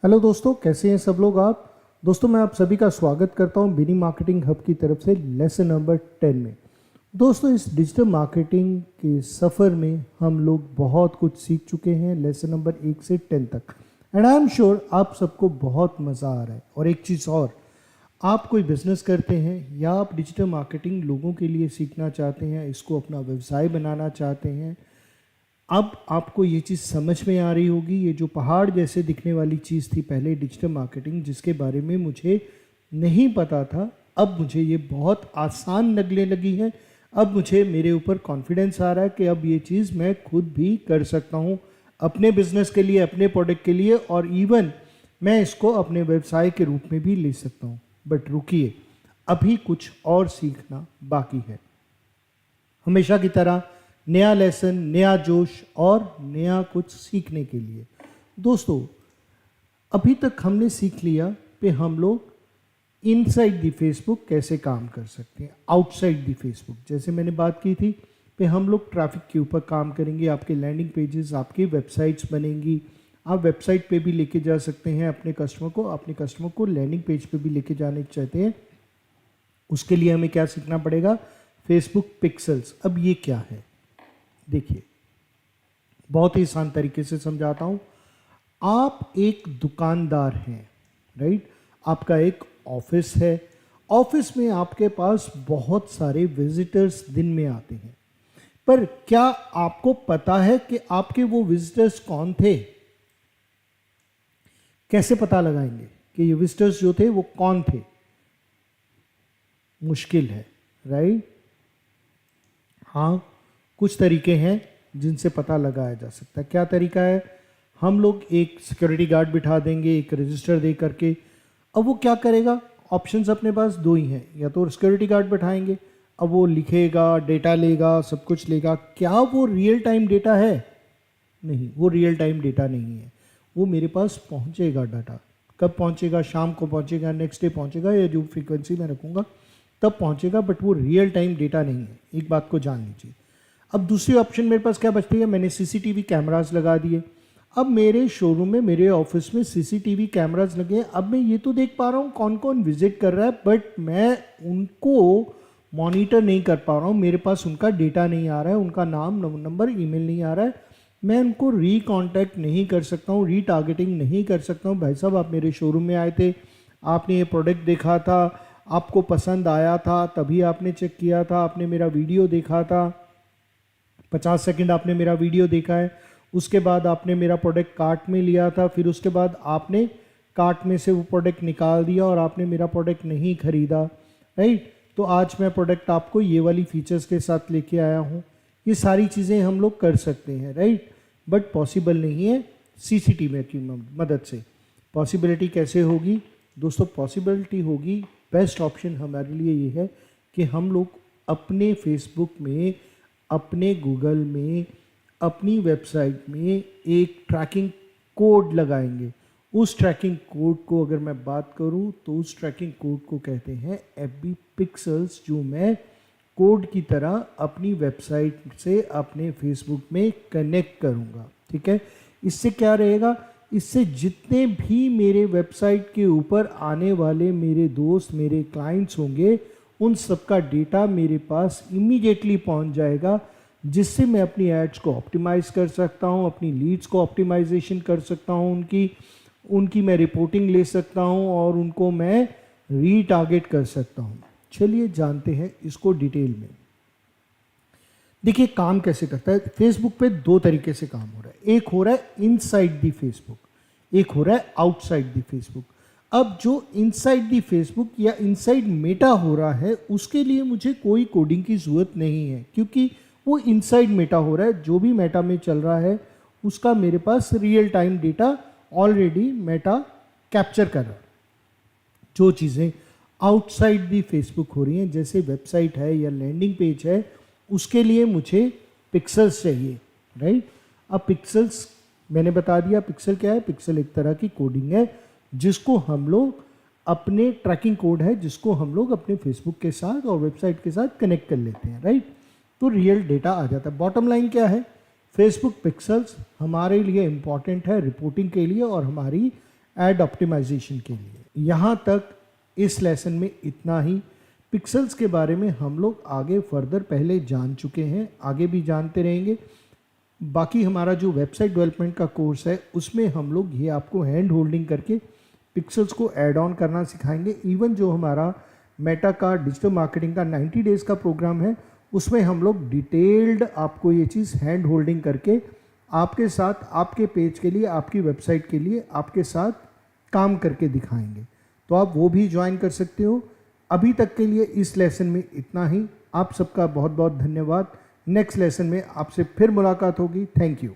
Hello दोस्तों, कैसे हैं सब लोग आप। दोस्तों मैं आप सभी का स्वागत करता हूं बिनी मार्केटिंग हब की तरफ से लेसन नंबर 10 में। दोस्तों इस डिजिटल मार्केटिंग के सफ़र में हम लोग बहुत कुछ सीख चुके हैं लेसन नंबर 1 से 10 तक। एंड आई एम श्योर आप सबको बहुत मज़ा आ रहा है। और एक चीज़ और, आप कोई बिजनेस करते हैं या आप डिजिटल मार्केटिंग लोगों के लिए सीखना चाहते हैं, इसको अपना व्यवसाय बनाना चाहते हैं, अब आपको ये चीज़ समझ में आ रही होगी। ये जो पहाड़ जैसे दिखने वाली चीज़ थी पहले डिजिटल मार्केटिंग, जिसके बारे में मुझे नहीं पता था, अब मुझे ये बहुत आसान लगने लगी है। अब मुझे मेरे ऊपर कॉन्फिडेंस आ रहा है कि अब ये चीज़ मैं खुद भी कर सकता हूँ अपने बिजनेस के लिए, अपने प्रोडक्ट के लिए, और इवन मैं इसको अपने व्यवसाय के रूप में भी ले सकता हूँ। बट रुकिए, अभी कुछ और सीखना बाकी है। हमेशा की तरह नया लेसन, नया जोश और नया कुछ सीखने के लिए। दोस्तों अभी तक हमने सीख लिया कि हम लोग इनसाइड दी फेसबुक कैसे काम कर सकते हैं, आउटसाइड दी फेसबुक जैसे मैंने बात की थी कि हम लोग ट्रैफिक के ऊपर काम करेंगे। आपके लैंडिंग पेजेस, आपकी वेबसाइट्स बनेंगी। आप वेबसाइट पे भी लेके जा सकते हैं अपने कस्टमर को लैंडिंग पेज पे भी लेके जाने चाहते हैं। उसके लिए हमें क्या सीखना पड़ेगा? Facebook pixels. अब ये क्या है देखिए, बहुत ही आसान तरीके से समझाता हूं। आप एक दुकानदार हैं, राइट? आपका एक ऑफिस है। ऑफिस में आपके पास बहुत सारे विजिटर्स दिन में आते हैं, पर क्या आपको पता है कि आपके वो विजिटर्स कौन थे? कैसे पता लगाएंगे कि ये विजिटर्स जो थे वो कौन थे? मुश्किल है, राइट? हाँ, कुछ तरीके हैं जिनसे पता लगाया जा सकता है। क्या तरीका है? हम लोग एक सिक्योरिटी गार्ड बिठा देंगे एक रजिस्टर दे करके। अब वो क्या करेगा? ऑप्शंस अपने पास दो ही हैं, या तो सिक्योरिटी गार्ड बैठाएंगे, अब वो लिखेगा, डेटा लेगा, सब कुछ लेगा। क्या वो रियल टाइम डेटा है? नहीं, वो रियल टाइम डेटा नहीं है। वो मेरे पास पहुंचेगा डाटा। कब पहुंचेगा? शाम को पहुंचेगा, नेक्स्ट डे पहुंचेगा, या जो फ्रीक्वेंसी मैं रखूँगा तब पहुंचेगा, बट वो रियल टाइम डेटा नहीं है। एक बात को जान लीजिए। अब दूसरी ऑप्शन मेरे पास क्या बचती है? मैंने सीसीटीवी कैमरास लगा दिए। अब मेरे शोरूम में, मेरे ऑफिस में सीसीटीवी कैमरास लगे हैं। अब मैं ये तो देख पा रहा हूँ कौन कौन विजिट कर रहा है, बट मैं उनको मॉनिटर नहीं कर पा रहा हूँ। मेरे पास उनका डेटा नहीं आ रहा है, उनका नाम, नंबर, ईमेल नहीं आ रहा है। मैं उनको रीकॉन्टैक्ट नहीं कर सकता हूँ, रीटारगेटिंग नहीं कर सकता हूँ। भाई साहब, आप मेरे शोरूम में आए थे, आपने ये प्रोडक्ट देखा था, आपको पसंद आया था, तभी आपने चेक किया था, आपने मेरा वीडियो देखा था, 50 सेकंड आपने मेरा वीडियो देखा है, उसके बाद आपने मेरा प्रोडक्ट कार्ट में लिया था, फिर उसके बाद आपने कार्ट में से वो प्रोडक्ट निकाल दिया और आपने मेरा प्रोडक्ट नहीं खरीदा, राइट? तो आज मैं प्रोडक्ट आपको ये वाली फीचर्स के साथ लेके आया हूँ। ये सारी चीज़ें हम लोग कर सकते हैं, राइट? बट पॉसिबल नहीं है सीसीटीवी की मदद से। पॉसिबिलिटी कैसे होगी दोस्तों? पॉसिबिलिटी होगी, बेस्ट ऑप्शन हमारे लिए ये है कि हम लोग अपने फेसबुक में, अपने गूगल में, अपनी वेबसाइट में एक ट्रैकिंग कोड लगाएंगे। उस ट्रैकिंग कोड को अगर मैं बात करूं तो उस ट्रैकिंग कोड को कहते हैं एफबी पिक्सल्स, जो मैं कोड की तरह अपनी वेबसाइट से अपने फेसबुक में कनेक्ट करूंगा। ठीक है? इससे क्या रहेगा? इससे जितने भी मेरे वेबसाइट के ऊपर आने वाले मेरे दोस्त, मेरे क्लाइंट्स होंगे, उन सबका डेटा मेरे पास इमीडिएटली पहुंच जाएगा, जिससे मैं अपनी एड्स को ऑप्टिमाइज कर सकता हूं, अपनी लीड्स को ऑप्टिमाइजेशन कर सकता हूं, उनकी मैं रिपोर्टिंग ले सकता हूं और उनको मैं रीटारगेट कर सकता हूं। चलिए जानते हैं इसको डिटेल में। देखिए काम कैसे करता है। फेसबुक पे दो तरीके से काम हो रहा है। एक हो रहा है इनसाइड दी फेसबुक, एक हो रहा है आउटसाइड दी फेसबुक। अब जो इनसाइड दी फेसबुक या इनसाइड मेटा हो रहा है, उसके लिए मुझे कोई कोडिंग की ज़रूरत नहीं है, क्योंकि वो इनसाइड मेटा हो रहा है। जो भी मेटा में चल रहा है उसका मेरे पास real time data already Meta capture कर रहा है। जो चीज़ें आउटसाइड दी फेसबुक हो रही हैं, जैसे वेबसाइट है या लैंडिंग पेज है, उसके लिए मुझे पिक्सल्स चाहिए, राइट? अब पिक्सल्स मैंने बता दिया। पिक्सल क्या है? पिक्सल एक तरह की कोडिंग है जिसको हम लोग अपने ट्रैकिंग कोड है, जिसको हम लोग अपने फेसबुक के साथ और वेबसाइट के साथ कनेक्ट कर लेते हैं, राइट? तो रियल डेटा आ जाता है। बॉटम लाइन क्या है? फेसबुक पिक्सल्स हमारे लिए इम्पॉर्टेंट है रिपोर्टिंग के लिए और हमारी एड ऑप्टिमाइजेशन के लिए। यहाँ तक इस लेसन में इतना ही। पिक्सेल्स के बारे में हम लोग आगे फर्दर पहले जान चुके हैं, आगे भी जानते रहेंगे। बाकी हमारा जो वेबसाइट डेवलपमेंट का कोर्स है उसमें हम लोग ये आपको हैंड होल्डिंग करके पिक्सेल्स को ऐड ऑन करना सिखाएंगे। इवन जो हमारा मेटा का डिजिटल मार्केटिंग का 90 डेज़ का प्रोग्राम है उसमें हम लोग डिटेल्ड आपको ये चीज़ हैंड होल्डिंग करके आपके साथ, आपके पेज के लिए, आपकी वेबसाइट के लिए आपके साथ काम करके दिखाएंगे। तो आप वो भी ज्वाइन कर सकते हो। अभी तक के लिए इस लेसन में इतना ही। आप सबका बहुत बहुत धन्यवाद। नेक्स्ट लेसन में आपसे फिर मुलाकात होगी। Thank you.